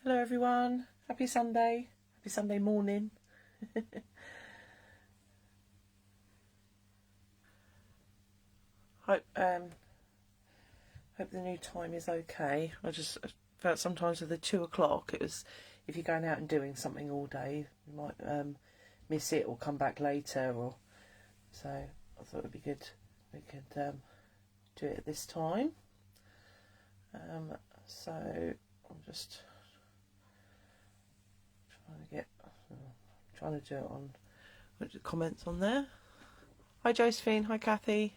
Hello everyone, happy Sunday morning. hope hope the new time is okay. I just felt sometimes with the 2 o'clock, it was, if you're going out and doing something all day, you might miss it or come back later, or so I thought it'd be good we could do it at this time. So I'm just trying to do it on the comments on there. Hi Josephine, hi Kathy.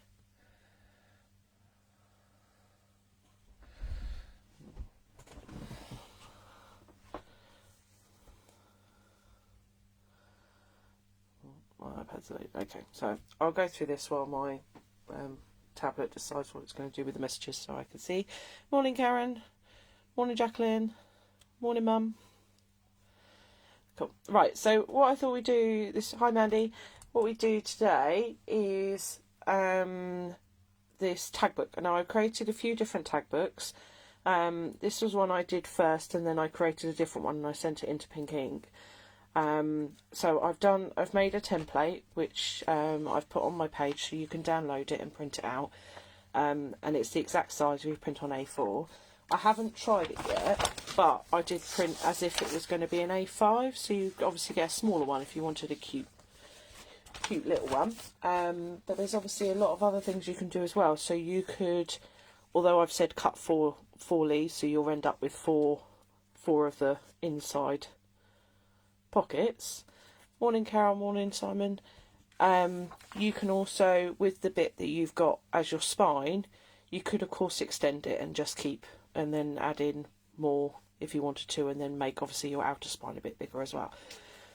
My iPad's late. Okay, so I'll go through this while my tablet decides what it's going to do with the messages so I can see. Morning Karen, morning Jacqueline, morning Mum. Cool. Right, so what I thought we'd do hi Mandy, what we do today is this tag book. Now I've created a few different tag books. This was one I did first, and then I created a different one and I sent it into Pink Ink. So I've made a template which I've put on my page so you can download it and print it out, and it's the exact size we print on A4. I haven't tried it yet, but I did print as if it was going to be an A5, so you obviously get a smaller one if you wanted a cute little one. But there's obviously a lot of other things you can do as well. So you could, although I've said cut four leaves, so you'll end up with four of the inside pockets. Morning Carol, morning Simon. You can also, with the bit that you've got as your spine, you could of course extend it and just keep, and then add in more if you wanted to, and then make obviously your outer spine a bit bigger as well.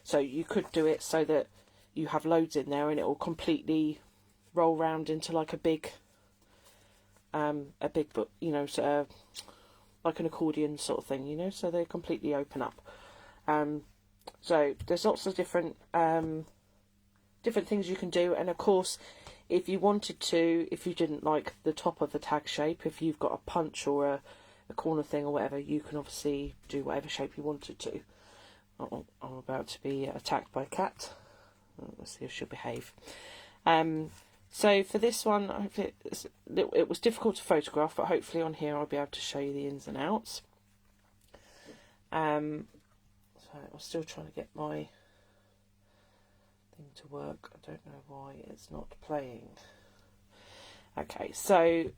So you could do it so that you have loads in there and it will completely roll round into like a big book, you know, so, like an accordion sort of thing, you know, so they completely open up. So there's lots of different things you can do, and of course if you wanted to, if you didn't like the top of the tag shape, if you've got a punch or a corner thing or whatever, you can obviously do whatever shape you wanted to. I'm about to be attacked by a cat. Let's see if she'll behave. So for this one, it was difficult to photograph, but hopefully on here I'll be able to show you the ins and outs. So I'm still trying to get my thing to work. I don't know why it's not playing. Okay, so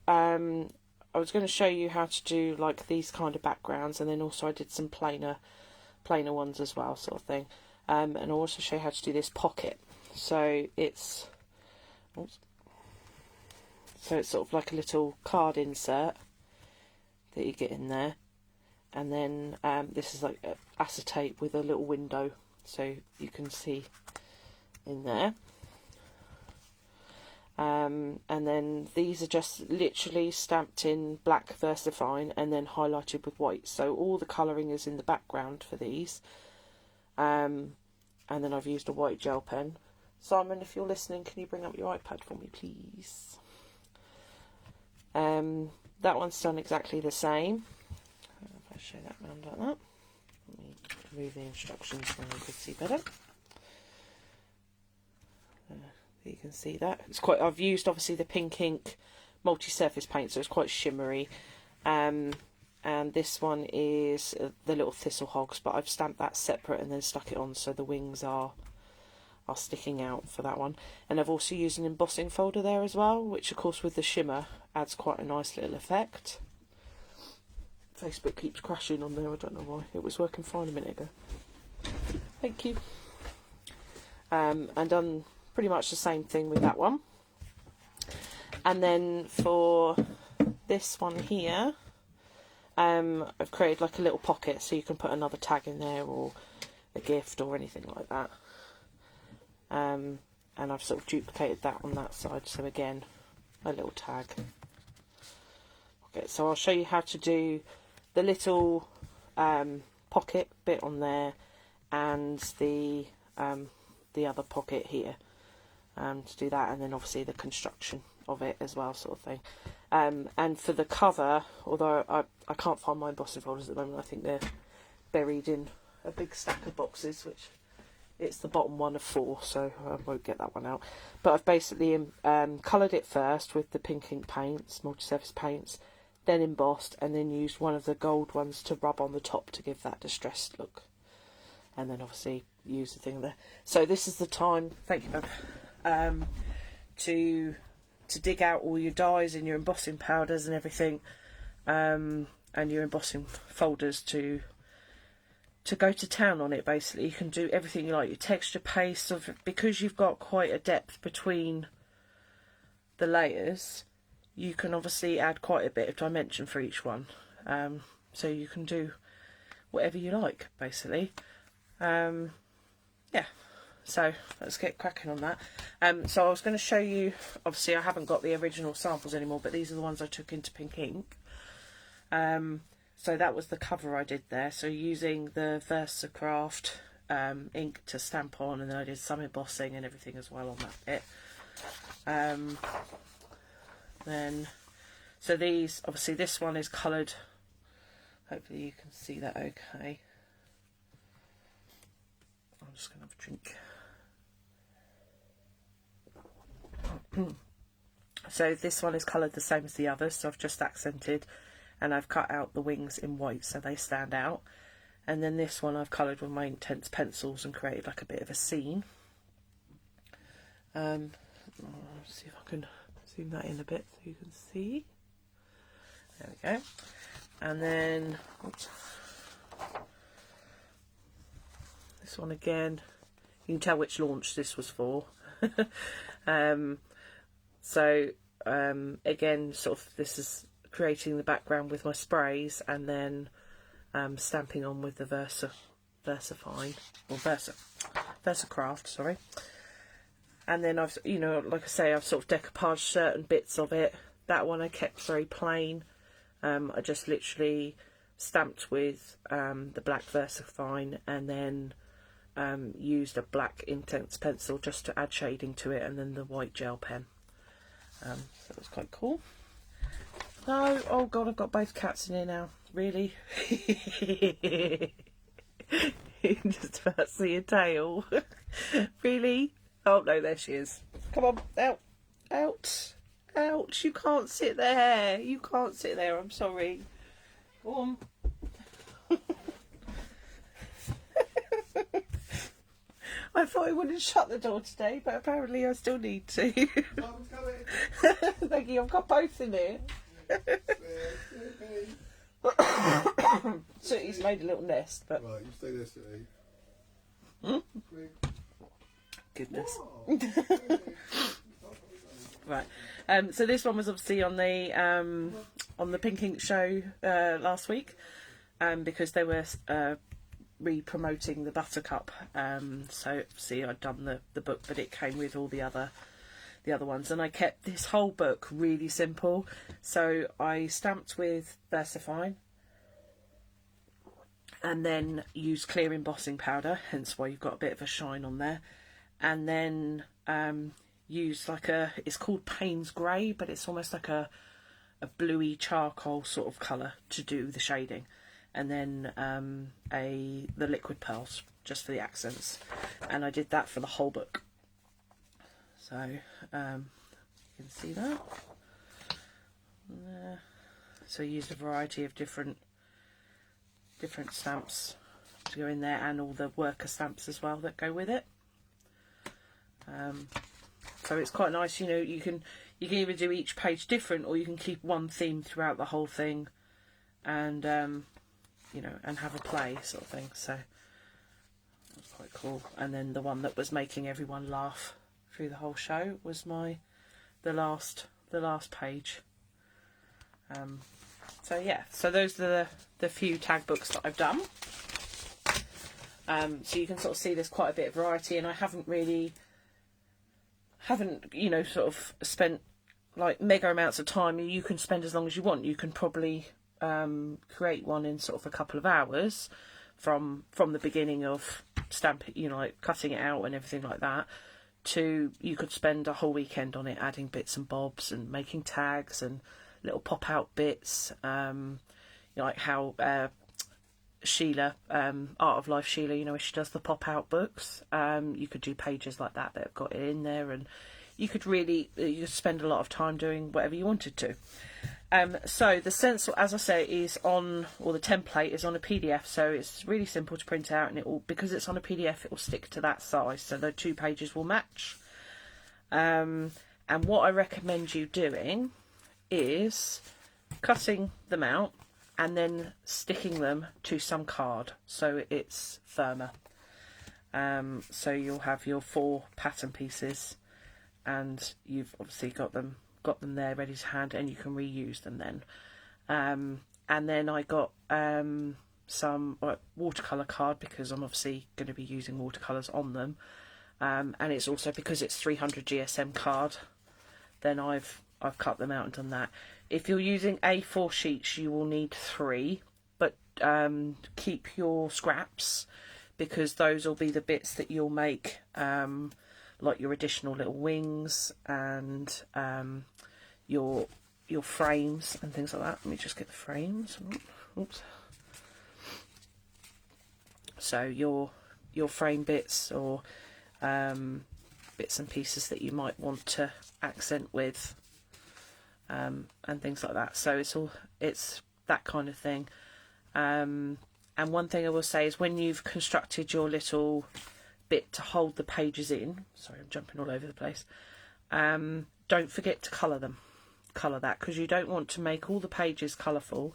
I was going to show you how to do like these kind of backgrounds, and then also I did some plainer ones as well, sort of thing. And I'll also show you how to do this pocket. So it's sort of like a little card insert that you get in there, and then this is like acetate with a little window so you can see in there. And then these are just literally stamped in black VersaFine and then highlighted with white, so all the colouring is in the background for these. And then I've used a white gel pen. Simon, if you're listening, can you bring up your iPad for me, please? That one's done exactly the same. If I show that round like that, let me move the instructions so I can see better. You can see that it's quite. I've used obviously the Pink Ink multi-surface paint, so it's quite shimmery. And this one is the little thistle hogs, but I've stamped that separate and then stuck it on so the wings are sticking out for that one. And I've also used an embossing folder there as well, which of course with the shimmer adds quite a nice little effect. Facebook keeps crashing on there, I don't know why. It was working fine a minute ago. Thank you. And done pretty much the same thing with that one. And then for this one here, I've created like a little pocket so you can put another tag in there or a gift or anything like that. And I've sort of duplicated that on that side, so again a little tag. Okay, so I'll show you how to do the little pocket bit on there and the other pocket here, to do that, and then obviously the construction of it as well, sort of thing. And for the cover, although I can't find my embossing folders at the moment, I think they're buried in a big stack of boxes, which it's the bottom one of 4, so I won't get that one out. But I've basically coloured it first with the pink ink paints, multi-surface paints, then embossed, and then used one of the gold ones to rub on the top to give that distressed look. And then obviously use the thing there. So this is the time, thank you, Bev, to dig out all your dyes and your embossing powders and everything, and your embossing folders to go to town on it. Basically, you can do everything you like, your texture paste, because you've got quite a depth between the layers, you can obviously add quite a bit of dimension for each one, so you can do whatever you like, basically. Yeah, so let's get cracking on that. So I was going to show you, obviously I haven't got the original samples anymore, but these are the ones I took into pink ink. So that was the cover I did there, so using the VersaCraft ink to stamp on, and then I did some embossing and everything as well on that bit. Then, so these, obviously this one is coloured, hopefully you can see that okay. I'm just going to have a drink. So this one is coloured the same as the others, so I've just accented and I've cut out the wings in white so they stand out. And then this one I've coloured with my Intense pencils and created like a bit of a scene. Let's see if I can zoom that in a bit so you can see. There we go. And then, oops, this one again, you can tell which launch this was for. Again, sort of, this is creating the background with my sprays, and then stamping on with the VersaCraft, sorry. And then I've, you know, like I say, I've sort of decoupaged certain bits of it. That one I kept very plain. I just literally stamped with the black VersaFine, and then used a black Intense pencil just to add shading to it, and then the white gel pen. So it was quite cool. No, oh god, I've got both cats in here now. Really? You can just about see a tail. Really? Oh no, there she is. Come on, out, out, out. You can't sit there. You can't sit there, I'm sorry. Go on. I thought I wouldn't shut the door today, but apparently I still need to. Mum's coming. Thank you, I've got both in here. Sootie's made a little nest, but... Right, you stay there, Sootie. Goodness. Right. So this one was obviously on the Pink Ink show last week, because they were re-promoting the Buttercup. So obviously I'd done the book, but it came with all the other ones, and I kept this whole book really simple. So I stamped with VersaFine, and then used clear embossing powder, hence why you've got a bit of a shine on there, and then used like it's called Payne's Grey, but it's almost like a bluey charcoal sort of colour to do the shading, and then the liquid pearls just for the accents, and I did that for the whole book. So you can see that. So I used a variety of different stamps to go in there, and all the worker stamps as well that go with it. So it's quite nice, you know, you can either do each page different, or you can keep one theme throughout the whole thing, and you know, and have a play sort of thing. So that's quite cool. And then the one that was making everyone laugh through the whole show was the last page. So yeah, so those are the few tag books that I've done. So you can sort of see there's quite a bit of variety, and I haven't you know, sort of spent like mega amounts of time. You can spend as long as you want. You can probably create one in sort of a couple of hours from the beginning of stamping, you know, like cutting it out and everything like that, to you could spend a whole weekend on it, adding bits and bobs and making tags and little pop out bits, you know, like how Sheila, Art of Life Sheila, you know, where she does the pop-out books. You could do pages like that have got it in there, and you could really you spend a lot of time doing whatever you wanted to. So the stencil, as I say, is on, or the template is on a PDF, so it's really simple to print out, and it will, because it's on a PDF, it will stick to that size, so the 2 pages will match. And what I recommend you doing is cutting them out and then sticking them to some card so it's firmer. So you'll have your 4 pattern pieces, and you've obviously got them there ready to hand, and you can reuse them then. And then I got some watercolour card, because I'm obviously going to be using watercolours on them, and it's also because it's 300 GSM card, then I've cut them out and done that. If you're using A4 sheets, you will need 3, but keep your scraps, because those will be the bits that you'll make like your additional little wings and your frames and things like that. Let me just get the frames. Oops. So your frame bits, or bits and pieces that you might want to accent with, and things like that. So it's that kind of thing. And one thing I will say is, when you've constructed your little bit to hold the pages in, sorry, I'm jumping all over the place, don't forget to colour that, because you don't want to make all the pages colourful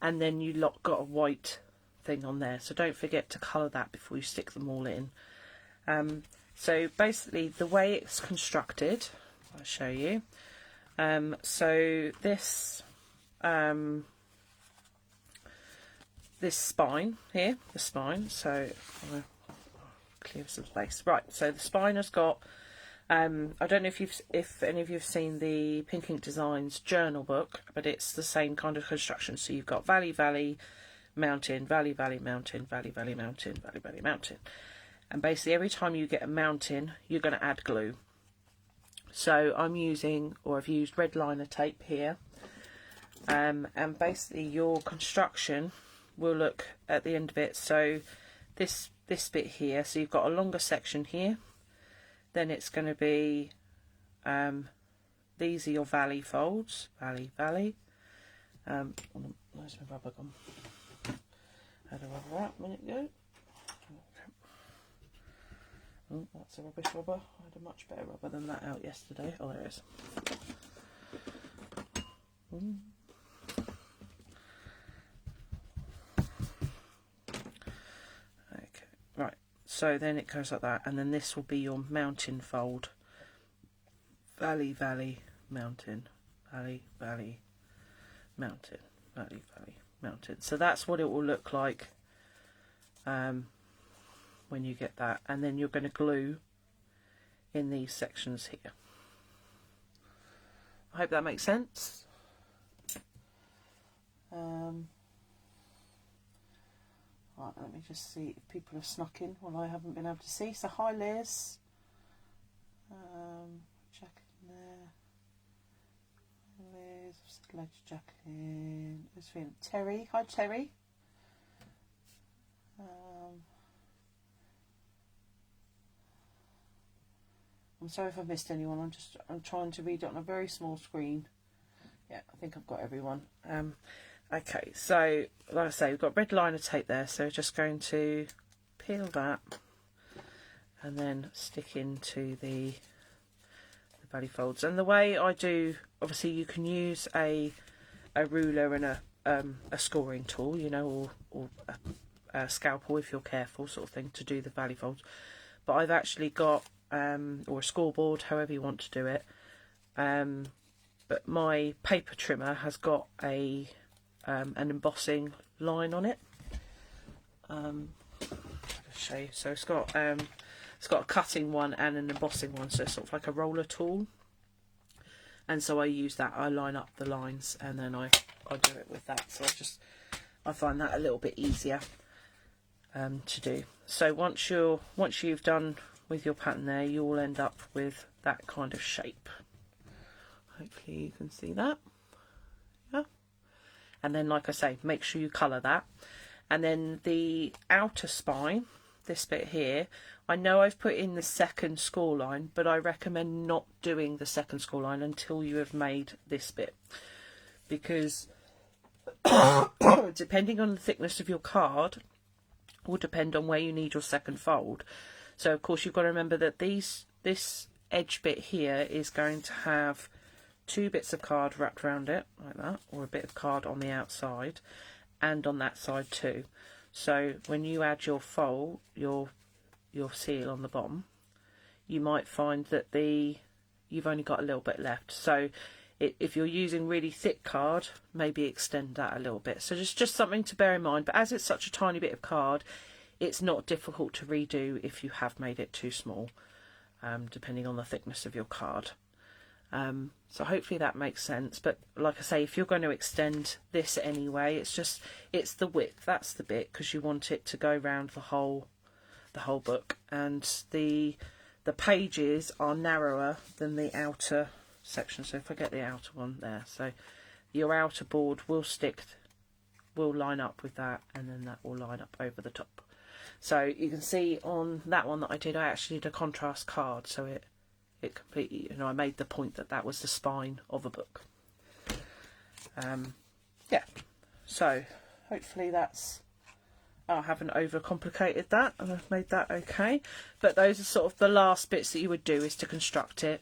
and then you got a white thing on there. So don't forget to colour that before you stick them all in. So basically the way it's constructed, I'll show you. So this this spine here, so I'll clear some space. Right, so the spine has got, I don't know if any of you have seen the Pink Ink Designs journal book, but it's the same kind of construction. So you've got valley, valley, mountain, valley, valley, mountain, valley, valley, mountain, valley, valley, mountain. And basically every time you get a mountain, you're going to add glue. So I'm using, or I've used, red liner tape here. And basically your construction will look at the end of it. So this bit here, so you've got a longer section here. Then it's going to be, these are your valley folds, valley, valley. Where's my rubber gone? I had a rubber out a minute ago. Oh, that's a rubbish rubber. I had a much better rubber than that out yesterday. Oh, there it is. Okay, right. So then it goes like that, and then this will be your mountain fold. Valley, valley, mountain, valley, valley, mountain, valley, valley, mountain. So that's what it will look like when you get that, and then you're going to glue in these sections here. I hope that makes sense. Right, let me just see if people have snuck in while I haven't been able to see. So hi Liz, Jacqueline there, Liz, I've said hello to Jacqueline, Terry, hi Terry. I'm sorry if I've missed anyone. I'm trying to read it on a very small screen. Yeah, I think I've got everyone. Okay, so like I say, we've got red liner tape there, so just going to peel that and then stick into the valley folds. And the way I do, obviously you can use a ruler and a scoring tool, you know, or a scalpel if you're careful, sort of thing, to do the valley folds. But I've actually got or a scoreboard, however you want to do it. But my paper trimmer has got an embossing line on it. I'll show you. So it's got a cutting one and an embossing one, so it's sort of like a roller tool. And so I use that. I line up the lines and then I do it with that. So I find that a little bit easier to do. So once you've done with your pattern there, you will end up with that kind of shape. Hopefully you can see that. Yeah. And then, like I say, make sure you colour that. And then the outer spine, this bit here, I know I've put in the second score line, but I recommend not doing the second score line until you have made this bit, because depending on the thickness of your card will depend on where you need your second fold. So of course you've got to remember that this edge bit here is going to have 2 bits of card wrapped around it like that, or a bit of card on the outside and on that side too. So when you add your fold, your seal on the bottom, you might find that you've only got a little bit left. So if you're using really thick card, maybe extend that a little bit. So just something to bear in mind. But as it's such a tiny bit of card, it's not difficult to redo if you have made it too small, depending on the thickness of your card. So hopefully that makes sense. But like I say, if you're going to extend this anyway, it's the width, that's the bit, because you want it to go around the whole book, and the pages are narrower than the outer section. So if I get the outer one there, so your outer board will line up with that, and then that will line up over the top. So you can see on that one that I did, I actually did a contrast card, so it completely, I made the point that was the spine of a book. Yeah, so hopefully I haven't overcomplicated that, and I've made that okay. But those are sort of the last bits that you would do, is to construct it.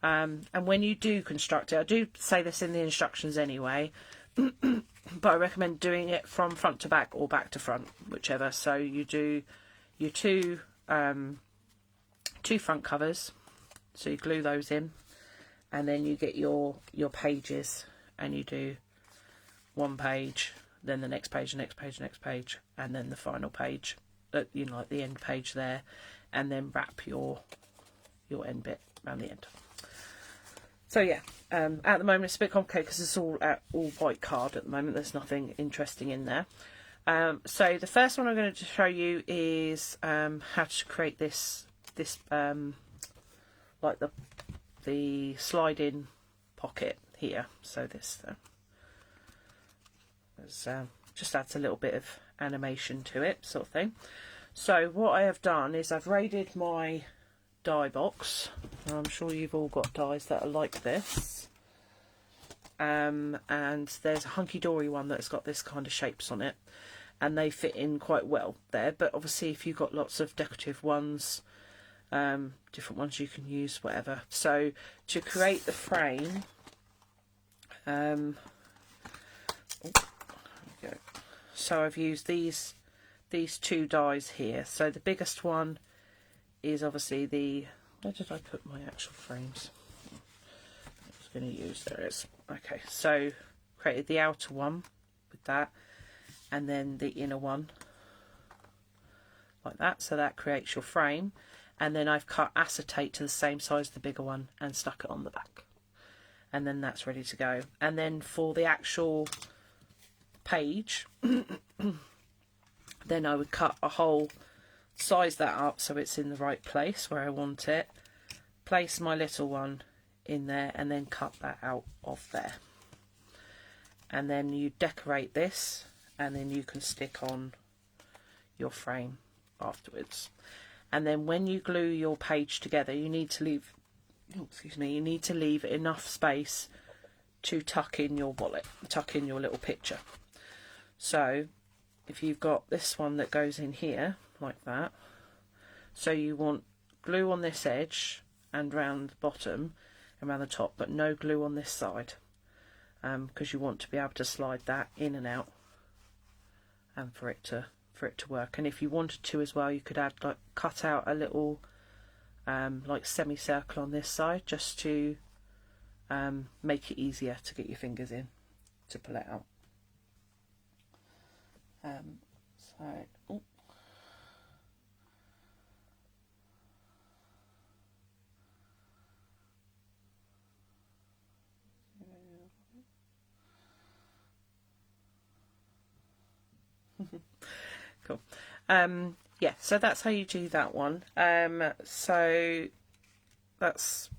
And when you do construct it, I do say this in the instructions anyway, but I recommend doing it from front to back or back to front, whichever. So you do your two front covers, so you glue those in, and then you get your pages, and you do one page, then the next page, next page, and then the final page, like the end page there, and then wrap your end bit around the end. So yeah, at the moment it's a bit complicated because it's all white card at the moment. There's nothing interesting in there. So the first one I'm going to show you is how to create this like the slide-in pocket here. So this just adds a little bit of animation to it, sort of thing. So what I have done is I've raided my die box. I'm sure you've all got dies that are like this, and there's a hunky-dory one that's got this kind of shapes on it, and they fit in quite well there. But obviously if you've got lots of decorative ones, different ones you can use, whatever. So to create the frame, so I've used these 2 dies here. So the biggest one is obviously where did I put my actual frames? I was going to use, there it is. Okay, so created the outer one with that, and then the inner one like that. So that creates your frame, and then I've cut acetate to the same size as the bigger one and stuck it on the back, and then that's ready to go. And then for the actual page, then I would cut a hole, size that up so it's in the right place where I want it, place my little one in there, and then cut that out of there. And then you decorate this, and then you can stick on your frame afterwards. And then when you glue your page together, you need to leave, you need to leave enough space to tuck in your wallet, tuck in your little picture. So if you've got this one that goes in here like that, so you want glue on this edge and round the bottom and around the top, but no glue on this side, because you want to be able to slide that in and out, and for it to work. And if you wanted to as well, you could add, like, cut out a little like semicircle on this side, just to make it easier to get your fingers in to pull it out. Oh. Cool. Yeah, so that's how you do that one. So that's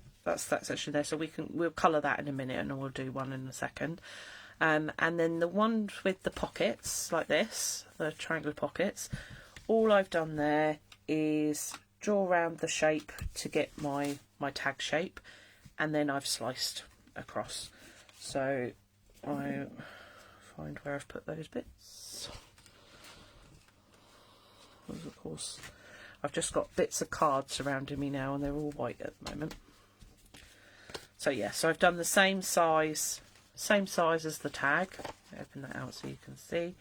actually there. So we'll colour that in a minute, and we'll do one in a second. And then the one with the pockets, like this, the triangular pockets, all I've done there is draw around the shape to get my tag shape, and then I've sliced across. So I find where I've put those bits. Because of course I've just got bits of card surrounding me now, and they're all white at the moment. So yeah, so I've done the same size as the tag. Open that out so you can see,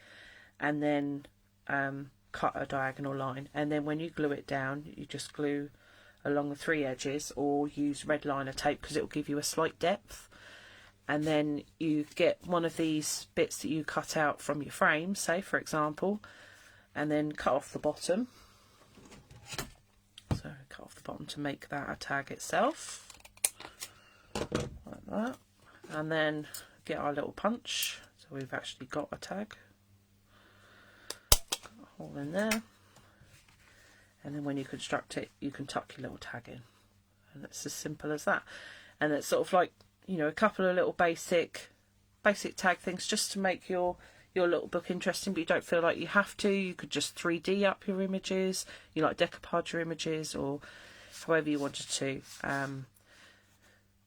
and then cut a diagonal line, and then when you glue it down, you just glue along the 3 edges, or use red liner tape because it will give you a slight depth. And then you get one of these bits that you cut out from your frame, say for example, and then cut off the bottom. So cut off the bottom to make that a tag itself, like that. And then get our little punch, so we've actually got a tag. Got a hole in there, and then when you construct it, you can tuck your little tag in, and it's as simple as that. And it's sort of like, you know, a couple of little basic tag things just to make your little book interesting, but you don't feel like you have to. You could just 3D up your images, you like decoupage your images, or however you wanted to.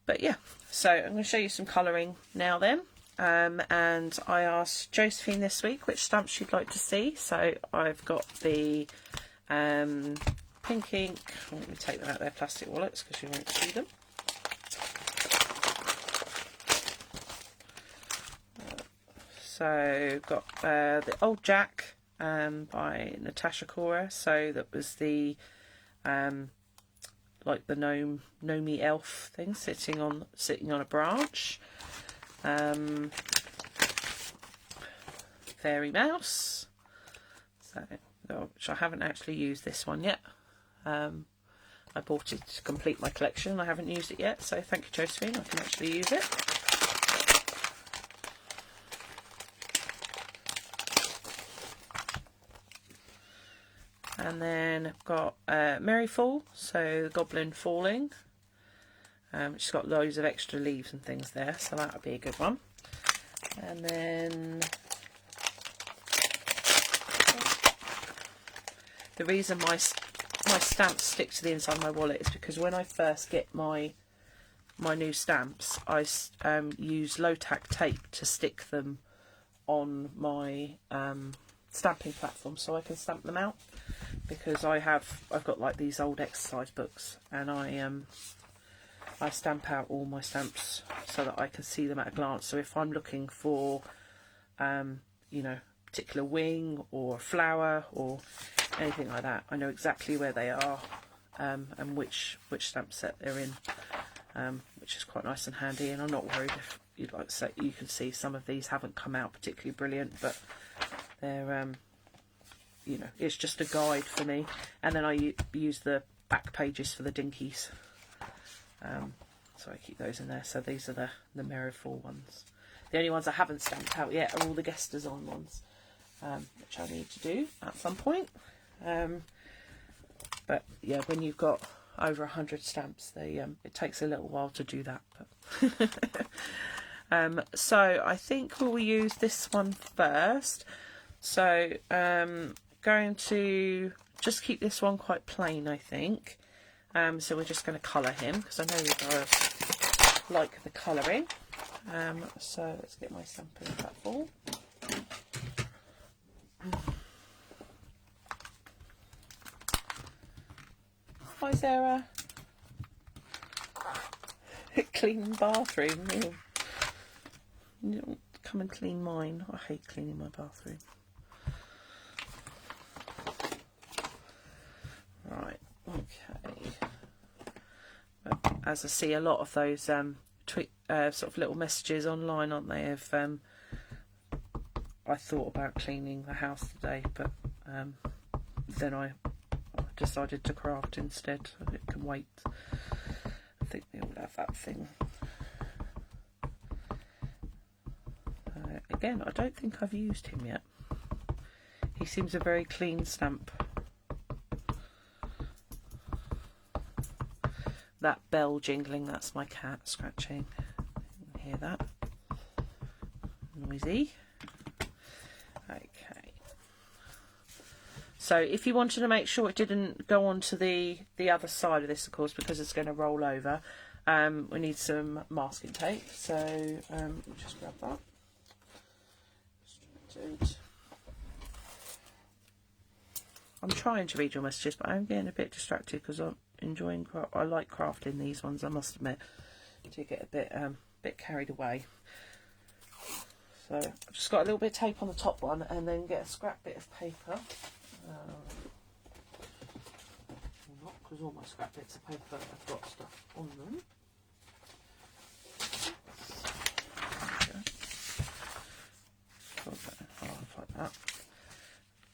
But yeah, so I'm going to show you some colouring now then. And I asked Josephine this week which stamps she'd like to see. So I've got the pink ink. Let me take them out of their plastic wallets because you won't see them. So got the Old Jack by Natasha Cora. So that was the like the gnomey elf thing sitting on a branch. Fairy mouse. So which I haven't actually used this one yet. I bought it to complete my collection. I haven't used it yet, so thank you, Josephine. I can actually use it. And then I've got Merryfall, so the Goblin Falling. Which has got loads of extra leaves and things there, so that'll be a good one. And then the reason my stamps stick to the inside of my wallet is because when I first get my new stamps, I use low tack tape to stick them on my stamping platform so I can stamp them out, because I've got like these old exercise books, and I stamp out all my stamps so that I can see them at a glance. So if I'm looking for you know, particular wing or flower or anything like that, I know exactly where they are and which stamp set they're in, which is quite nice and handy. And I'm not worried if you'd like to say, you can see some of these haven't come out particularly brilliant, but they're you know, it's just a guide for me. And then I use the back pages for the dinkies, so I keep those in there. So these are the Merryfall ones. The only ones I haven't stamped out yet are all the guest design ones, which I need to do at some point. But yeah, when you've got over 100 stamps, it takes a little while to do that. But so I think we'll use this one first. So going to just keep this one quite plain, I think. So we're just going to colour him, because I know you guys like the colouring. So let's get my stamping platform. Hi Sarah. Clean bathroom. You don't come and clean mine. I hate cleaning my bathroom. Right, okay. But as I see a lot of those sort of little messages online, aren't they? Of I thought about cleaning the house today, but then I decided to craft instead. So it can wait. I think they all have that thing. Again, I don't think I've used him yet. He seems a very clean stamp. That bell jingling, that's my cat scratching. You can hear that. noisy. Okay. So if you wanted to make sure it didn't go onto the other side of this, of course, because it's going to roll over, we need some masking tape. So let me just grab that. I'm trying to read your messages, but I'm getting a bit distracted because I'm enjoying. I like crafting these ones, I must admit. Do get a bit carried away. So I've just got a little bit of tape on the top one, and then get a scrap bit of paper. Not because all my scrap bits of paper have got stuff on them. Like that.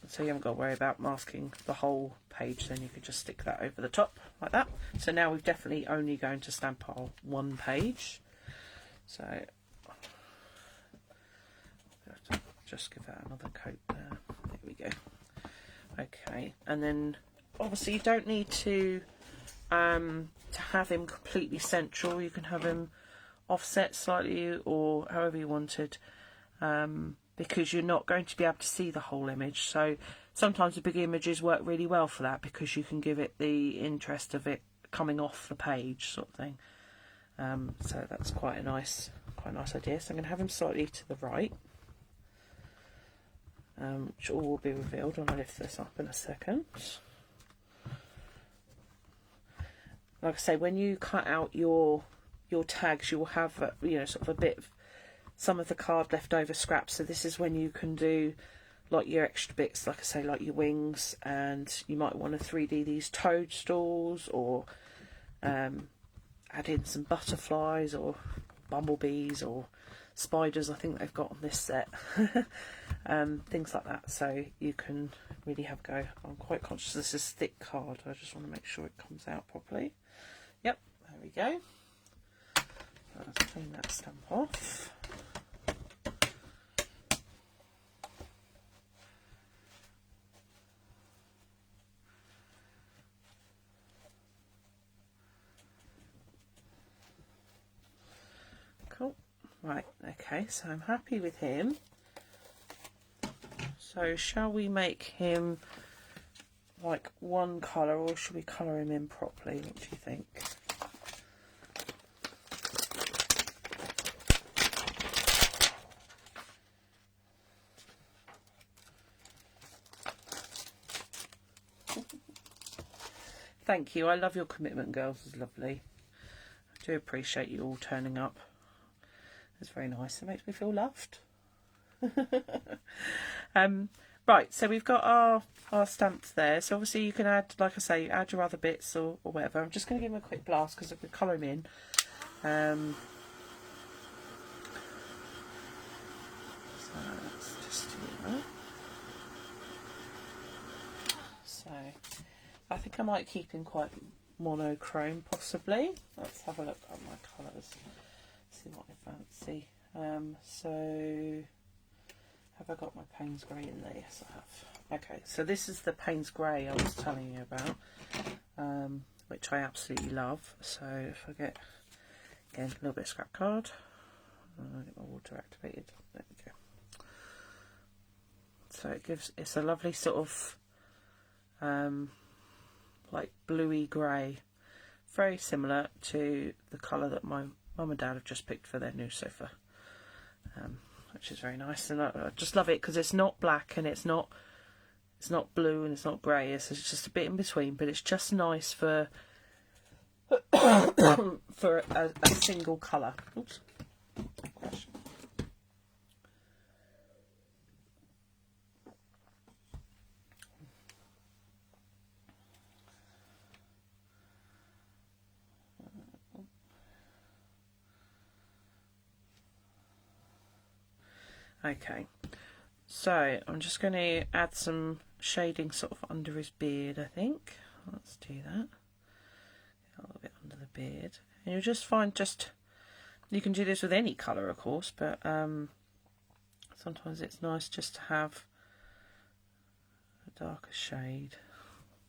So you haven't got to worry about masking the whole page, then you can just stick that over the top like that. So now we're definitely only going to stamp our one page. So just give that another coat there. There we go. Okay, and then obviously you don't need to have him completely central. You can have him offset slightly or however you wanted, because you're not going to be able to see the whole image. So sometimes the big images work really well for that, because you can give it the interest of it coming off the page, sort of thing. So that's quite a nice idea. So I'm going to have him slightly to the right, which all will be revealed when I lift this up in a second. Like I say, when you cut out your tags, you will have sort of a bit of some of the card left over scraps. So this is when you can do like your extra bits, like I say, like your wings, and you might want to 3D these toadstools, or add in some butterflies or bumblebees or spiders. I think they've got on this set. Things like that, so you can really have a go. I'm quite conscious this is thick card. I just want to make sure it comes out properly. Yep, there we go. Let's clean that stamp off. Cool. Right, okay, so I'm happy with him. So shall we make him like one colour, or should we colour him in properly? What do you think? Thank you. I love your commitment, girls. It's lovely. I do appreciate you all turning up. It's very nice. It makes me feel loved. Right, so we've got our stamps there. So obviously you can add, like I say, add your other bits or whatever. I'm just going to give him a quick blast because I could colour him in. So let's just do that. So I think I might keep him quite monochrome, possibly. Let's have a look at my colours, see what I fancy. So have I got my Payne's Grey in there? Yes, I have. Okay, so this is the Payne's Grey I was telling you about, which I absolutely love. So if I get, again, a little bit of scrap card, I'll get my water activated. There we go. So it's a lovely sort of like bluey grey, very similar to the colour that my mum and dad have just picked for their new sofa, which is very nice. And I just love it because it's not black and it's not blue and it's not grey. It's just a bit in between, but it's just nice for for a single colour. Oops. Okay, so I'm just going to add some shading sort of under his beard, I think. Let's do that. A little bit under the beard. And you'll just find you can do this with any colour, of course, but sometimes it's nice just to have a darker shade.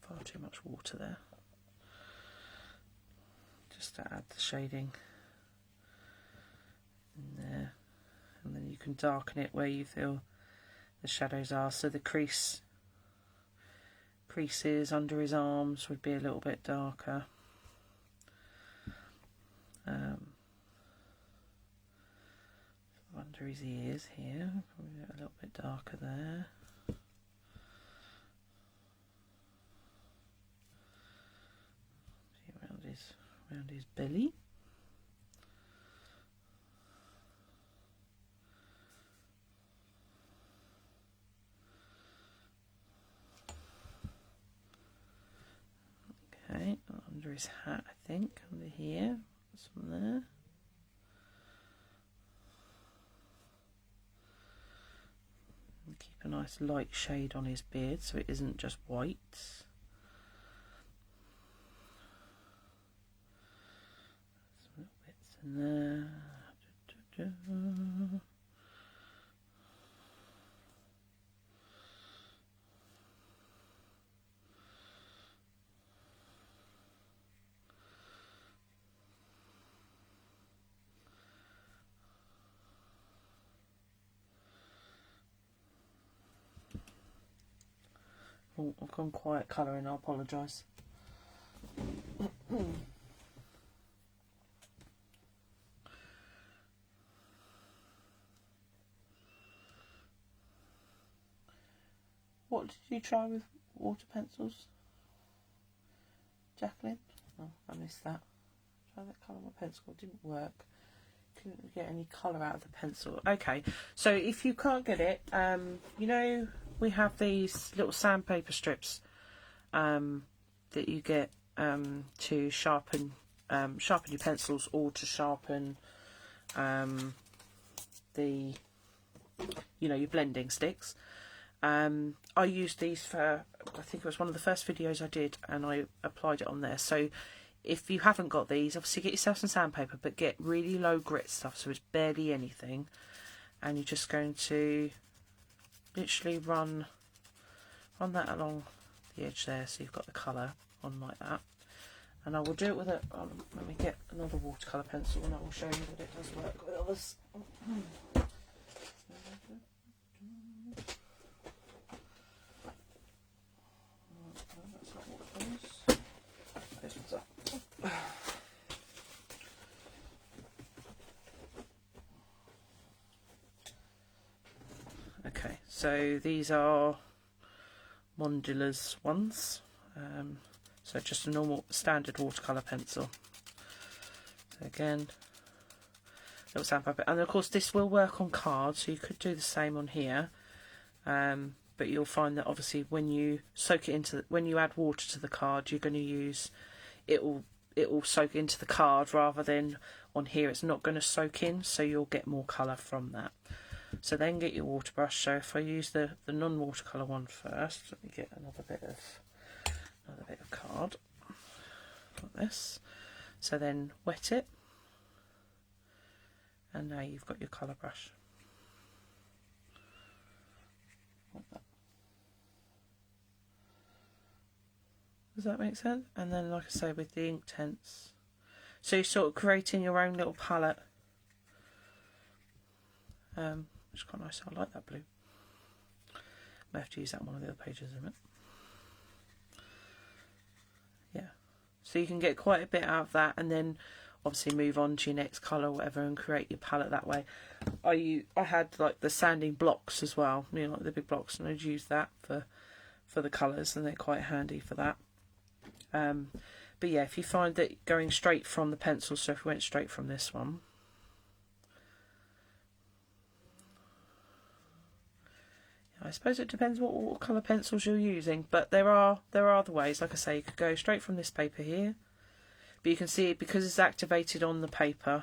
Far too much water there. Just to add the shading in there. and then you can darken it where you feel the shadows are. So the creases under his arms would be a little bit darker. Under his ears here, probably a little bit darker there. See around his belly. Okay, under his hat, I think, under here, this one there. And keep a nice light shade on his beard so it isn't just white. Some little bits in there. Oh, I've gone quiet colouring, I apologise. What did you try with water pencils, Jacqueline? Oh, I missed that. Try that colour on my pencil, it didn't work. Couldn't get any colour out of the pencil. Okay, so if you can't get it, you know, we have these little sandpaper strips that you get to sharpen your pencils, or to sharpen the, you know, your blending sticks. I used these for, I think it was one of the first videos I did, and I applied it on there. So if you haven't got these, obviously get yourself some sandpaper, but get really low grit stuff so it's barely anything, and you're just going to literally run that along the edge there, so you've got the colour on like that. And I will do it with a, let me get another watercolour pencil and I will show you that it does work with others. That's not watercolours. This one's up. Okay, so these are Mondula's ones, so just a normal standard watercolour pencil. So again, little sandpaper, and of course this will work on cards, so you could do the same on here, but you'll find that obviously when you soak it into, when you add water to the card, you're going to use, it will soak into the card, rather than on here it's not going to soak in, so you'll get more colour from that. So then get your water brush. So if I use the non-watercolour one first, let me get another bit of card like this. So then wet it, and now you've got your colour brush. Like that. Does that make sense? And then, like I say, with the Inktense, so you're sort of creating your own little palette. Which is quite nice. I like that blue. I have to use that on one of the other pages in a minute. Yeah. So you can get quite a bit out of that, and then obviously move on to your next colour or whatever and create your palette that way. I had like the sanding blocks as well, you know, like the big blocks, and I'd use that for the colours, and they're quite handy for that. But yeah, if you find that going straight from the pencil, so if we went straight from this one, I suppose it depends what colour pencils you're using, but there are other ways. Like I say, you could go straight from this paper here, but you can see because it's activated on the paper,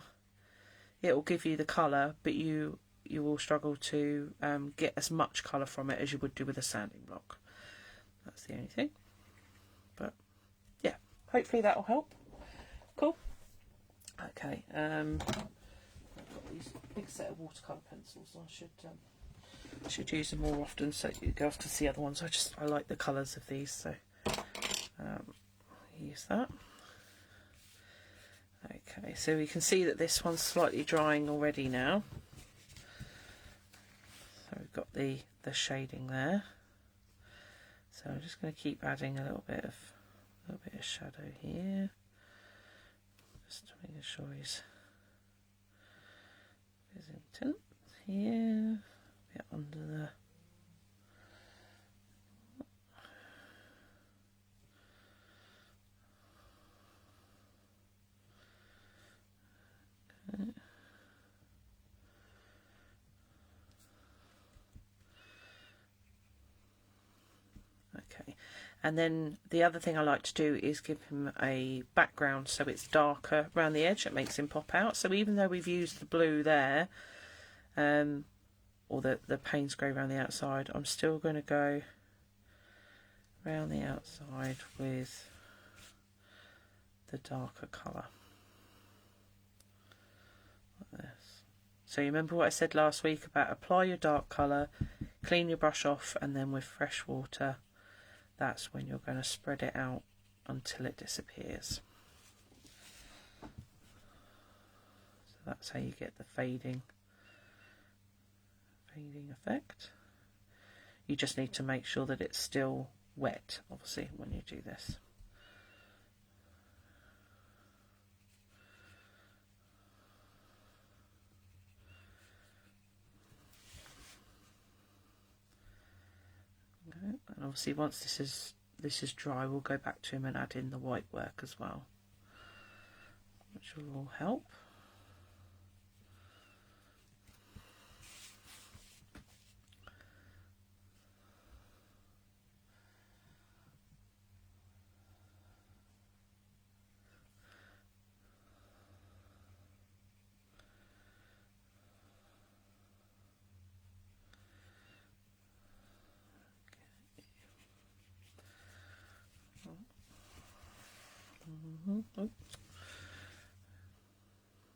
it will give you the colour, but you will struggle to get as much colour from it as you would do with a sanding block. That's the only thing. But yeah, hopefully that will help. Cool. Okay. I've got these big set of watercolour pencils. I should use them more often so you girls can see other ones. I like the colours of these, so use that. Okay, so we can see that this one's slightly drying already now. got the shading there. So I'm just going to keep adding a little bit of shadow here, just to make sure he's intense here, a bit under the okay. And then the other thing I like to do is give him a background so it's darker around the edge. It makes him pop out. So even though we've used the blue there, or the Payne's grey around the outside, I'm still going to go around the outside with the darker colour. Like this. So you remember what I said last week about apply your dark colour, clean your brush off, and then with fresh water, that's when you're going to spread it out until it disappears. So that's how you get the fading effect. You just need to make sure that it's still wet, obviously, when you do this. Okay. And obviously once this is dry, we'll go back to him and add in the white work as well, which will all help.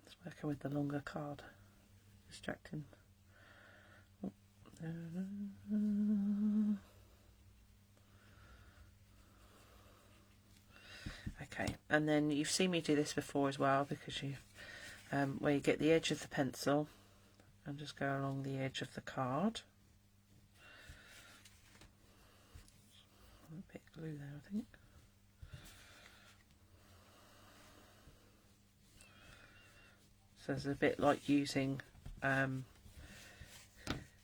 It's working with the longer card, distracting. Okay, and then you've seen me do this before as well, because you where you get the edge of the pencil and just go along the edge of the card. A bit of glue there, I think. So it's a bit like using an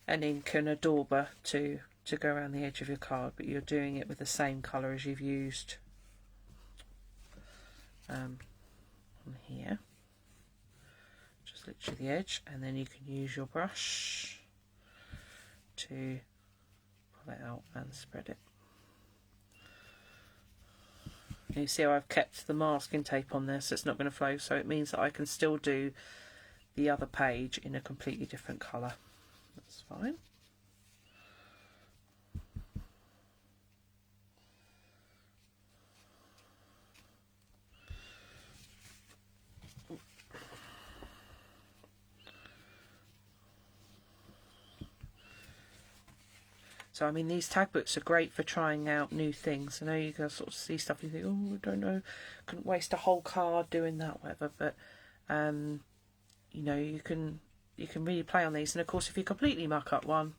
ink and a dauber to go around the edge of your card, but you're doing it with the same colour as you've used on here. Just literally the edge, and then you can use your brush to pull it out and spread it. You see how I've kept the masking tape on there, so it's not going to flow, so it means that I can still do the other page in a completely different colour. That's fine. So I mean, these tag books are great for trying out new things. I know you can sort of see stuff and you think, oh, I don't know, couldn't waste a whole card doing that, whatever. But you know, you can really play on these. And of course, if you completely muck up one,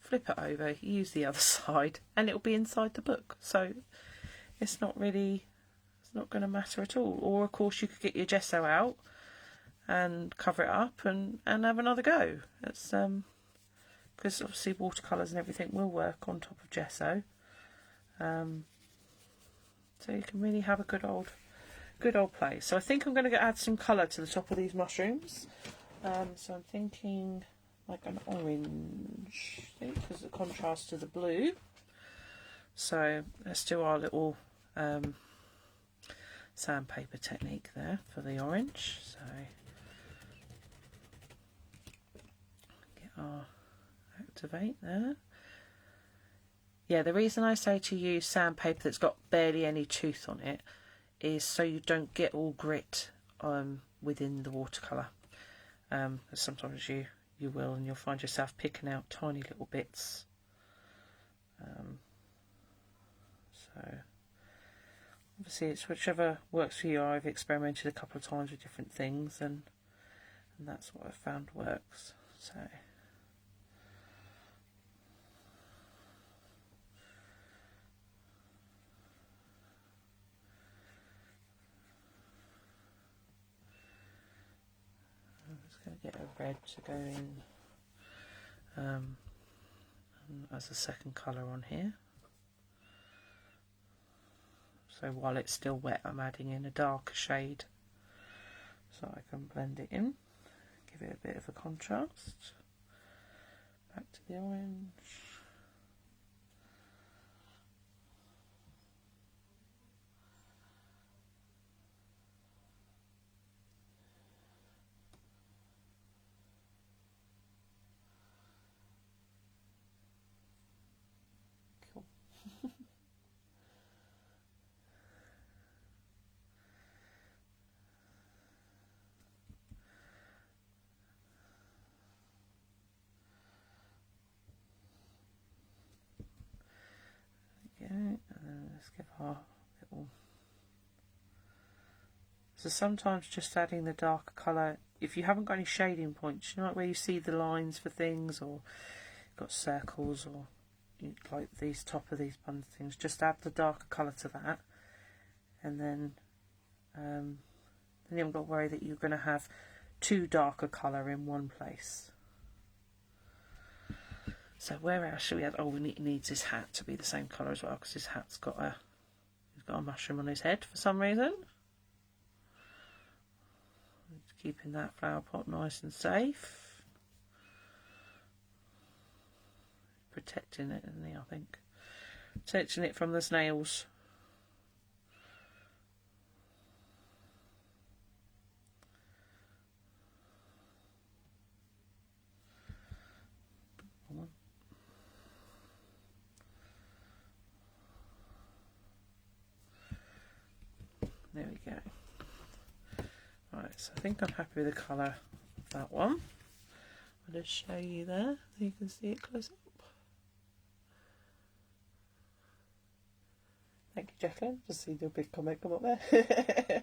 flip it over, use the other side, and it'll be inside the book. So it's not going to matter at all. Or of course, you could get your gesso out and cover it up and have another go. It's because obviously watercolours and everything will work on top of gesso, so you can really have a good old play. So I think I'm going to add some colour to the top of these mushrooms. So I'm thinking like an orange, I think, as a contrast to the blue. So let's do our little sandpaper technique there for the orange. So get our activate there. Yeah, the reason I say to use sandpaper that's got barely any tooth on it is so you don't get all grit within the watercolour. Sometimes you will, and you'll find yourself picking out tiny little bits. So obviously it's whichever works for you. I've experimented a couple of times with different things, and that's what I've found works. So get a red to go in as a second colour on here. So while it's still wet, I'm adding in a darker shade so I can blend it in, give it a bit of a contrast. Back to the orange. Cool. And then let's give our little. So sometimes just adding the darker colour, if you haven't got any shading points, you know, like where you see the lines for things, or you've got circles, or like these top of these bun things, just add the darker colour to that, and then you haven't got to worry that you're going to have too dark a colour in one place. So where else should we add? Oh, he needs his hat to be the same colour as well, because his hat's got he's got a mushroom on his head for some reason. Keeping that flower pot nice and safe. Protecting it, isn't he, I think. Protecting it from the snails. There we go. Right, so I think I'm happy with the colour of that one. I'll just show you there so you can see it close up. Thank you, Jacqueline. Just see the big comment come up there.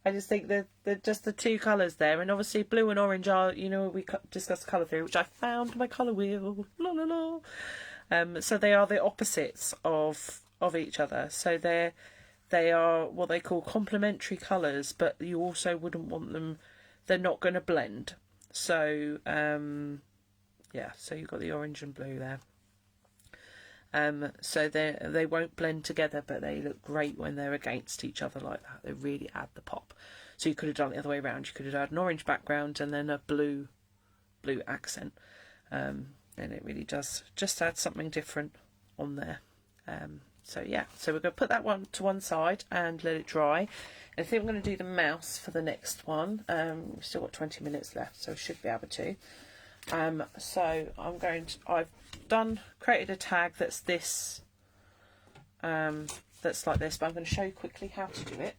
I just think that just the two colours there, and obviously blue and orange are, you know, we discussed colour theory, which I found my colour wheel. La la la. So they are the opposites of each other. So they are what they call complementary colours, but you also wouldn't want them, they're not going to blend. So, yeah, so you've got the orange and blue there. So they won't blend together, but they look great when they're against each other like that. They really add the pop. So you could have done it the other way around. You could have had an orange background and then a blue accent. And it really does just add something different on there. So yeah, so we're going to put that one to one side and let it dry. And I think I'm going to do the mouse for the next one. We've still got 20 minutes left, so we should be able to. So I've created a tag that's this, that's like this, but I'm going to show you quickly how to do it.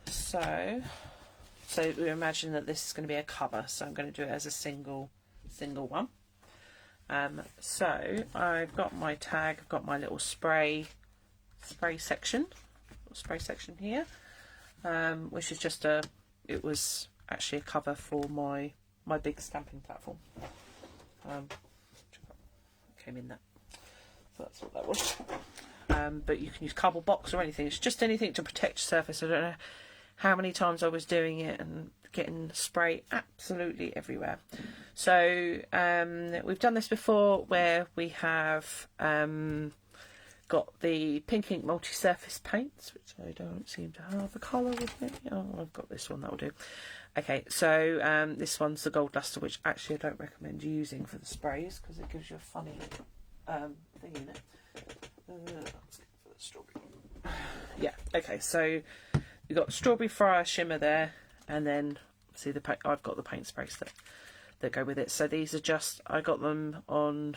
So we imagine that this is going to be a cover, so I'm going to do it as a single one. So I've got my tag, I've got my little spray section here, which is just it was actually a cover for my big stamping platform. Came in that, so that's what that was. But you can use cardboard box or anything. It's just anything to protect your surface. I don't know how many times I was doing it and getting spray absolutely everywhere. So we've done this before, where we have got the Pink Ink multi-surface paints, which I don't seem to have a colour with me. Oh, I've got this one, that'll do. Okay, so this one's the Gold Luster, which actually I don't recommend using for the sprays because it gives you a funny thing in it. Let's go for the strawberry. Yeah, okay, so you've got Strawberry Fire Shimmer there, and then see I've got the paint sprays that go with it. So these are just, I got them on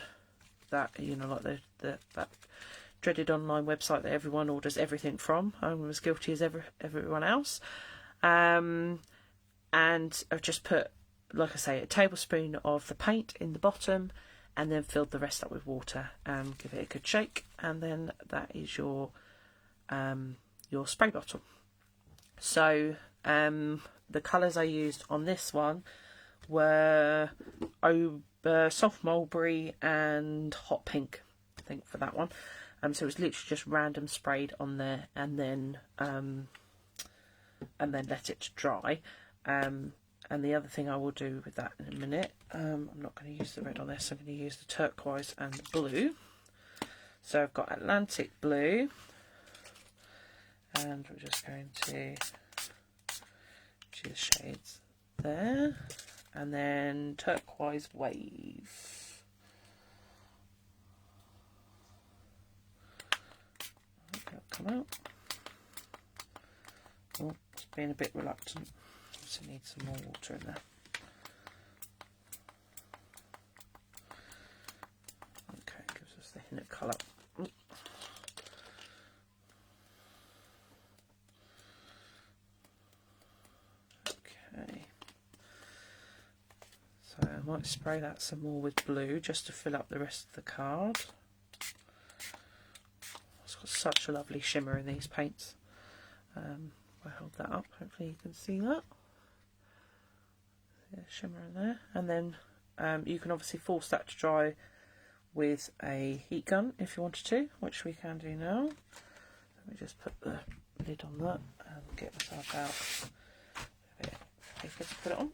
that, you know, like that dreaded online website that everyone orders everything from. I'm as guilty as everyone else. And I've just put, like I say, a tablespoon of the paint in the bottom, and then filled the rest up with water and give it a good shake, and then that is your spray bottle. So the colours I used on this one were soft mulberry and hot pink, I think, for that one. So it was literally just random sprayed on there, and then let it dry. And the other thing I will do with that in a minute, I'm not going to use the red on this, I'm going to use the turquoise and the blue. So I've got Atlantic blue, and we're just going to choose shades there, and then turquoise wave. That'll come out. Oh, it's being a bit reluctant. So need some more water in there. Okay, gives us the hint of colour. Okay. So I might spray that some more with blue just to fill up the rest of the card. It's got such a lovely shimmer in these paints. I'll hold that up, hopefully you can see that. Shimmer in there, and then you can obviously force that to dry with a heat gun if you wanted to, which we can do now. Let me just put the lid on that and get myself out a bit of paper to put it on.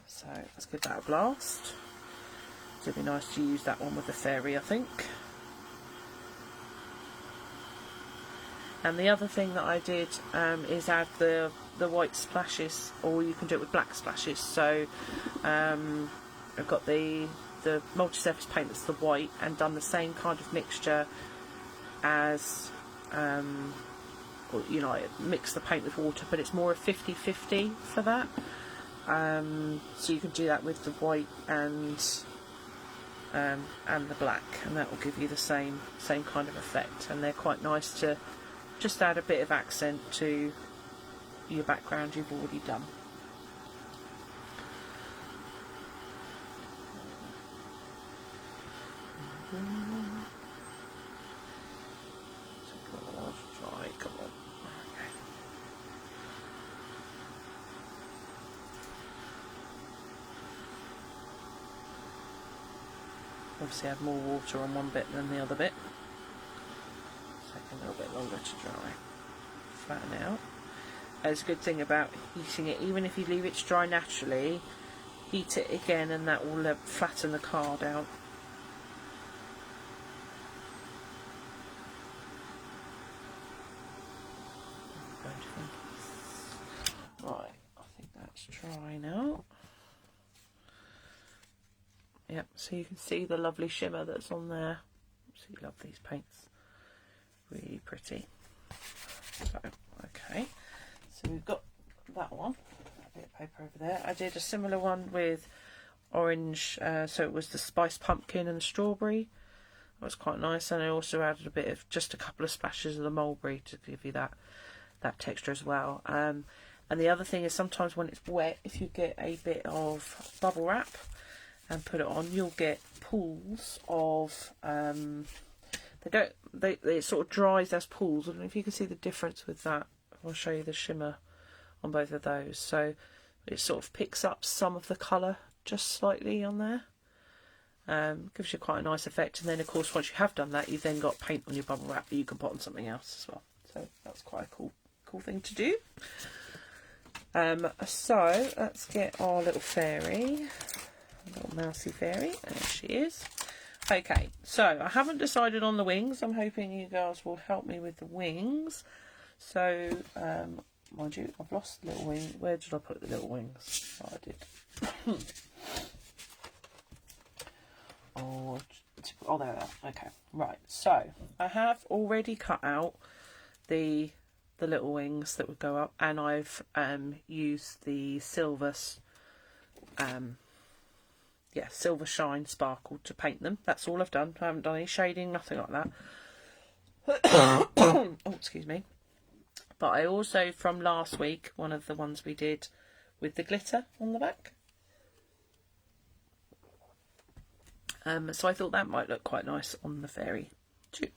So let's give that a blast. It'd be nice to use that one with the fairy, I think. And the other thing that I did is add the white splashes, or you can do it with black splashes. So I've got the multi-surface paint that's the white, and done the same kind of mixture as, you know, I mix the paint with water, but it's more a 50-50 for that. So you can do that with the white and the black, and that will give you the same kind of effect. And they're quite nice to just add a bit of accent to your background you've already done. Dry, come on. Okay. Obviously add more water on one bit than the other bit. Take a little bit longer to dry. Flatten out. It's a good thing about heating it, even if you leave it to dry naturally, heat it again and that will flatten the card out. Right, I think that's dry now. Yep, so you can see the lovely shimmer that's on there. Absolutely love these paints. Really pretty. So, okay. So we've got that one, a bit of paper over there. I did a similar one with orange, so it was the spiced pumpkin and the strawberry. That was quite nice, and I also added a bit of, just a couple of splashes of the mulberry to give you that texture as well. And the other thing is sometimes when it's wet, if you get a bit of bubble wrap and put it on, you'll get pools of, it sort of dries as pools. I don't know if you can see the difference with that. I'll show you the shimmer on both of those. So it sort of picks up some of the colour just slightly on there. Gives you quite a nice effect. And then of course once you have done that, you've then got paint on your bubble wrap that you can put on something else as well. So that's quite a cool thing to do. So let's get our little fairy, little mousy fairy. There she is. Okay, so I haven't decided on the wings. I'm hoping you guys will help me with the wings. So, mind you, I've lost the little wing. Where did I put the little wings? Oh, I did. Oh, there they are. Okay, right. So, I have already cut out the little wings that would go up, and I've used the silver shine sparkle to paint them. That's all I've done. I haven't done any shading, nothing like that. Oh, excuse me. But I also, from last week, one of the ones we did with the glitter on the back. So I thought that might look quite nice on the fairy too.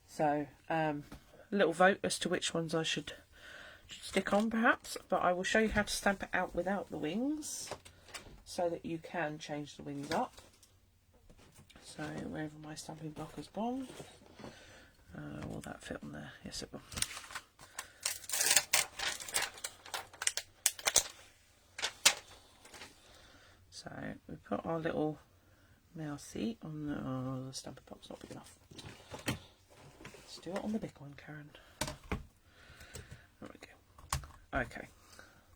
So a little vote as to which ones I should stick on perhaps, but I will show you how to stamp it out without the wings so that you can change the wings up. So wherever my stamping block has gone, will that fit on there? Yes, it will. So we put our little mousey on the Stampin' Pop's not big enough. Let's do it on the big one, Karen. There we go. Okay,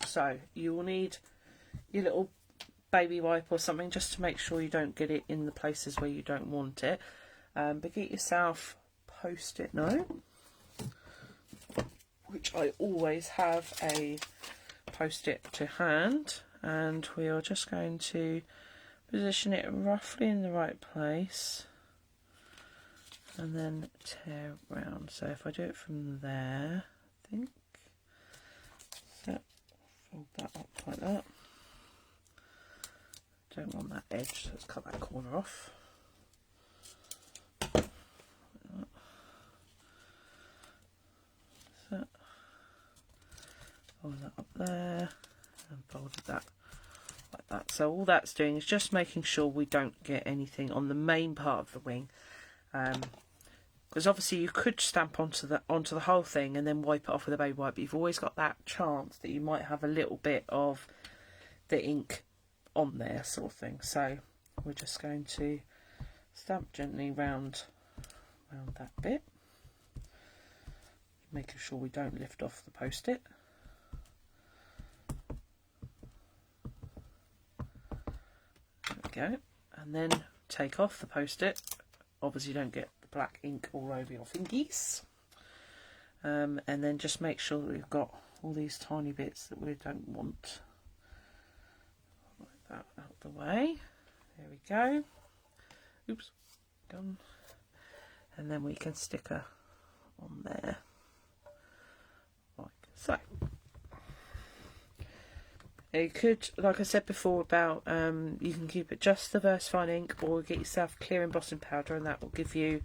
so you will need your little baby wipe or something just to make sure you don't get it in the places where you don't want it. But get yourself Post-it note, which I always have a Post-it to hand, and we are just going to position it roughly in the right place and then tear round. So if I do it from there, I think, so fold that up like that. Don't want that edge, so let's cut that corner off. So, fold that up there and folded that like that. So all that's doing is just making sure we don't get anything on the main part of the wing, because obviously you could stamp onto the whole thing and then wipe it off with a baby wipe, but you've always got that chance that you might have a little bit of the ink on there, sort of thing. So we're just going to stamp gently round that bit, making sure we don't lift off the Post-it. There we go, and then take off the Post-it. Obviously you don't get the black ink all over your fingies, and then just make sure that we've got all these tiny bits that we don't want. That out the way. There we go. Oops, done. And then we can stick her on there, like so. You could, like I said before about, you can keep it just the VersaFine ink, or get yourself clear embossing powder, and that will give you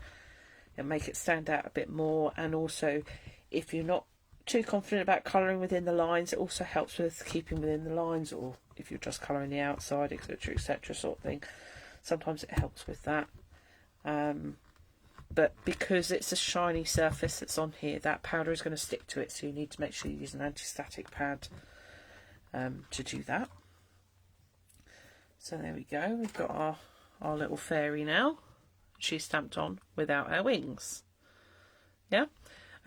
and make it stand out a bit more. And also, if you're not too confident about colouring within the lines, it also helps with keeping within the lines, or if you're just colouring the outside, etc, sort of thing. Sometimes it helps with that, but because it's a shiny surface that's on here, that powder is going to stick to it, so you need to make sure you use an anti-static pad to do that. So there we go, we've got our little fairy now. She's stamped on without her wings. Yeah.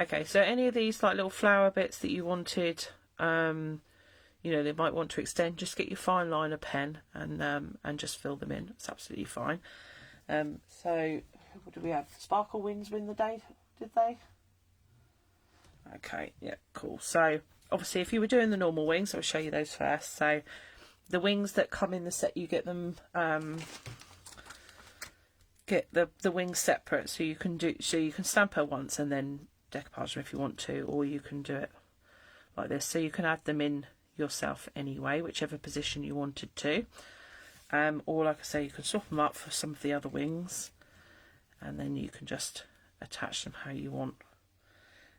Okay, so any of these like little flower bits that you wanted, you know, they might want to extend, just get your fine liner pen and just fill them in. It's absolutely fine. So what do we have? Sparkle wings win the day, did they? Okay, yeah, cool. So obviously if you were doing the normal wings, I'll show you those first. So the wings that come in the set, you get them get the wings separate, so you can stamp her once and then decoupage them if you want to, or you can do it like this, so you can add them in yourself anyway, whichever position you wanted to, or like I say, you can swap them up for some of the other wings, and then you can just attach them how you want.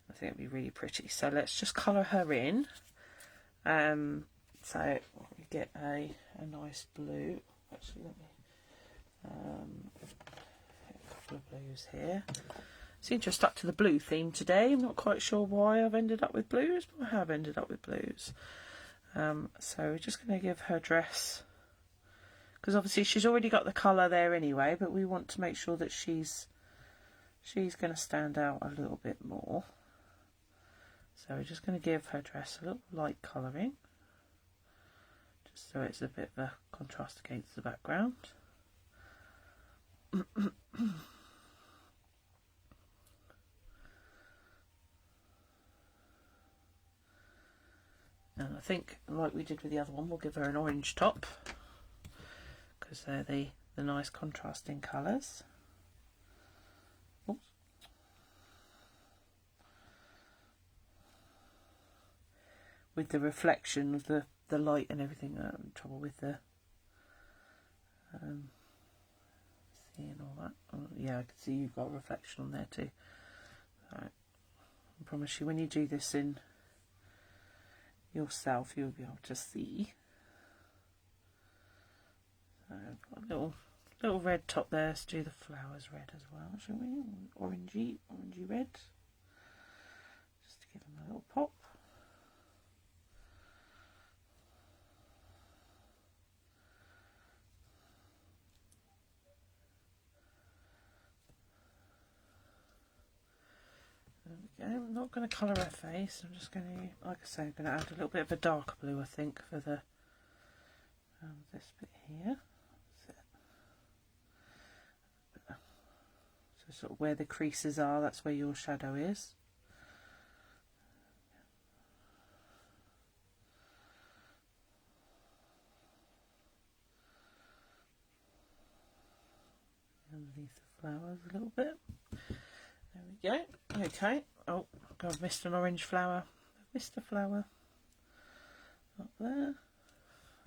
I think it'd be really pretty. So let's just colour her in. So we get a nice blue. Actually, let me get a couple of blues here. Seem to have stuck to the blue theme today. I'm not quite sure why I've ended up with blues, but I have ended up with blues. So we're just going to give her dress, because obviously she's already got the colour there anyway, but we want to make sure that she's going to stand out a little bit more. So we're just going to give her dress a little light colouring, just so it's a bit of a contrast against the background. And I think, like we did with the other one, we'll give her an orange top, because they're the nice contrasting colours. Oops. With the reflection of the light and everything, trouble with the seeing all that. Oh, yeah, I can see you've got a reflection on there too. Right. I promise you, when you do this in yourself, you'll be able to see. So I've got a little red top there. Let's do the flowers red as well, shall we? Orangey red, just to give them a little pop. go. I'm not going to colour her face. I'm just going to, like I say, I'm going to add a little bit of a darker blue, I think, for the this bit here. So sort of where the creases are, that's where your shadow is. Underneath the flowers a little bit. There we go. Okay. Oh, God, I've missed an orange flower. I've missed a flower. Up there.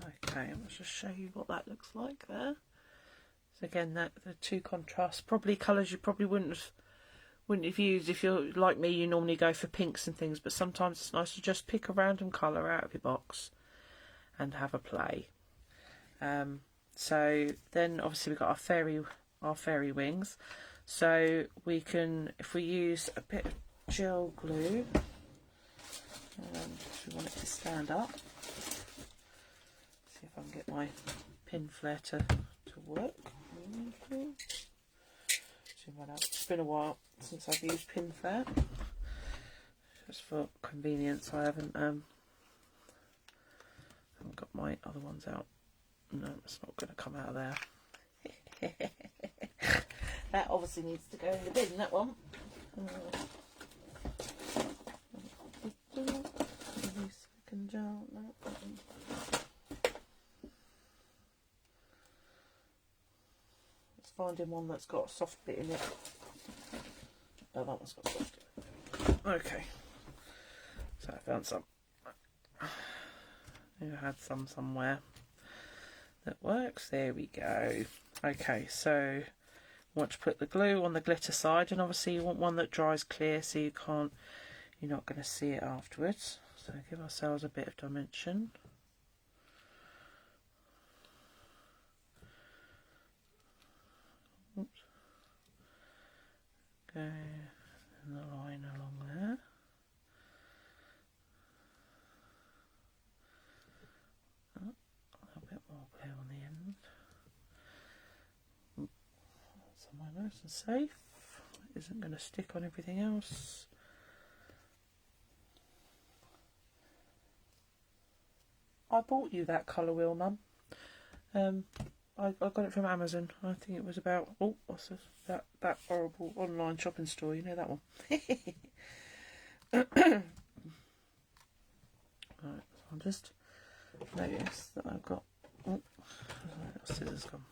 Okay, I'll just show you what that looks like there. So again, that the two contrasts, probably colours you probably wouldn't have used if you're like me. You normally go for pinks and things, but sometimes it's nice to just pick a random colour out of your box and have a play. So then obviously we've got our fairy wings. So we can, if we use a bit of gel glue, if we want it to stand up. See if I can get my pin flare to work. It's been a while since I've used pin flare. Just for convenience, I haven't got my other ones out. No, it's not going to come out of there. That obviously needs to go in the bin, that one. Second gel, no. Let's find one that's got a soft bit in it. Oh, that one's got soft in it. Okay. So I found some. I had some somewhere that works. There we go. Okay, so want to put the glue on the glitter side, and obviously you want one that dries clear so you're not going to see it afterwards. So give ourselves a bit of dimension. Oops. Go in the line along there. Oh, a little bit more glue on the end. Somewhere nice and safe. It isn't going to stick on everything else. I bought you that colour wheel, Mum. I got it from Amazon. I think it was about, oh, what's this? That horrible online shopping store, you know that one. Right, so I'll just notice that I've got, oh, scissors gone.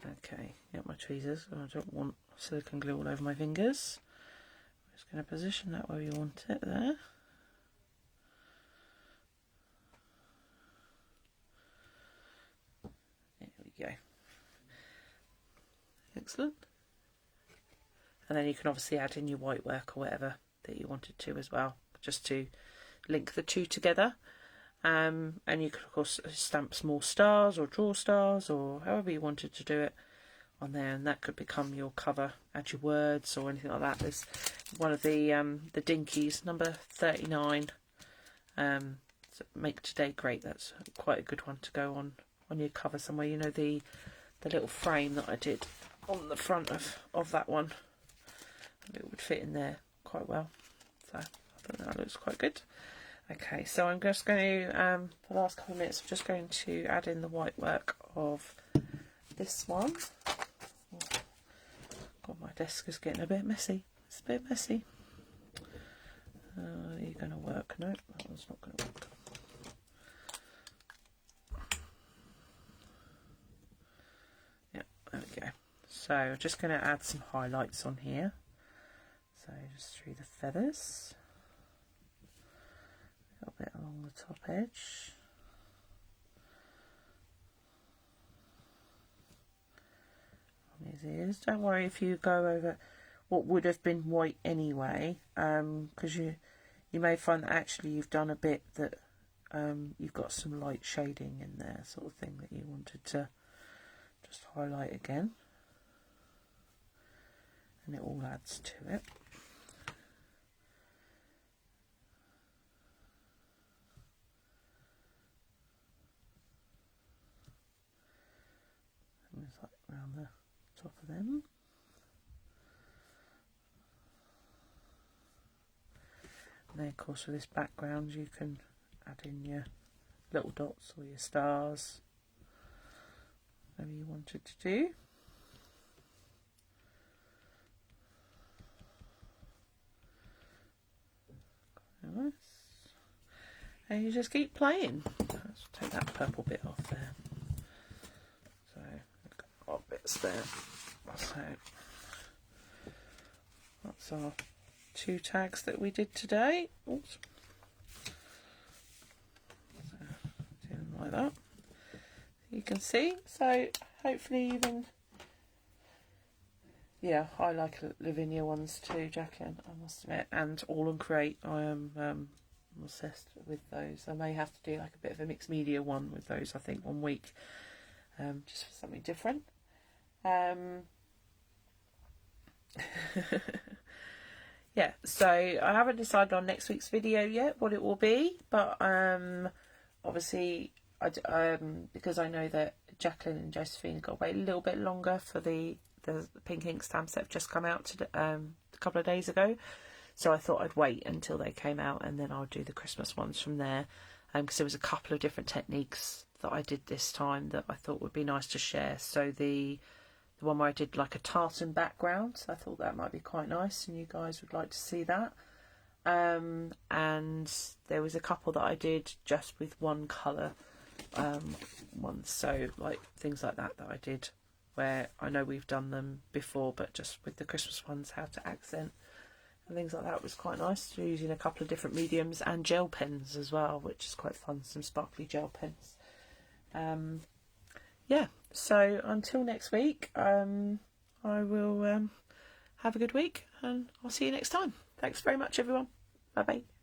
Okay, get my tweezers. I don't want silicone glue all over my fingers. I'm just going to position that where you want it there. There we go. Excellent. And then you can obviously add in your white work or whatever that you wanted to as well, just to link the two together. And you could of course stamp small stars or draw stars or however you wanted to do it on there, and that could become your cover, add your words or anything like that. There's one of the Dinkies, number 39, so Make Today Great. That's quite a good one to go on your cover somewhere. You know, the little frame that I did on the front of that one, it would fit in there quite well, so I think that looks quite good. Okay, so I'm just going to, for the last couple of minutes, I'm just going to add in the white work of this one. God, my desk is getting a bit messy. It's a bit messy. Are you going to work? No, that one's not going to work. Yeah, there we go. So I'm just going to add some highlights on here. So just through the feathers. A little bit along the top edge. On his ears. Don't worry if you go over what would have been white anyway, because you may find that actually you've done a bit that you've got some light shading in there, sort of thing, that you wanted to just highlight again, and it all adds to it. It's like around the top of them. And then of course with this background you can add in your little dots or your stars, whatever you wanted to do. Nice. And you just keep playing. Let's take that purple bit off there. So we've got our bits there. So that's our 2 tags that we did today. Oops. So, doing like that. You can see. So hopefully even, yeah, I like Lavinia ones too, Jacqueline, I must admit, and All and Create. I am obsessed with those. I may have to do like a bit of a mixed media one with those, I think, one week, just for something different. Yeah, so I haven't decided on next week's video yet what it will be, but obviously because I know that Jacqueline and Josephine got to wait a little bit longer for the pink ink stamps that have just come out a couple of days ago, so I thought I'd wait until they came out and then I'll do the Christmas ones from there, because there was a couple of different techniques that I did this time that I thought would be nice to share. So the one where I did like a tartan background, so I thought that might be quite nice and you guys would like to see that. And there was a couple that I did just with one colour ones, so like things like that I did where I know we've done them before, but just with the Christmas ones, how to accent and things like that was quite nice, using a couple of different mediums and gel pens as well, which is quite fun, some sparkly gel pens. Yeah, so until next week, I will have a good week and I'll see you next time. Thanks very much, everyone. Bye bye.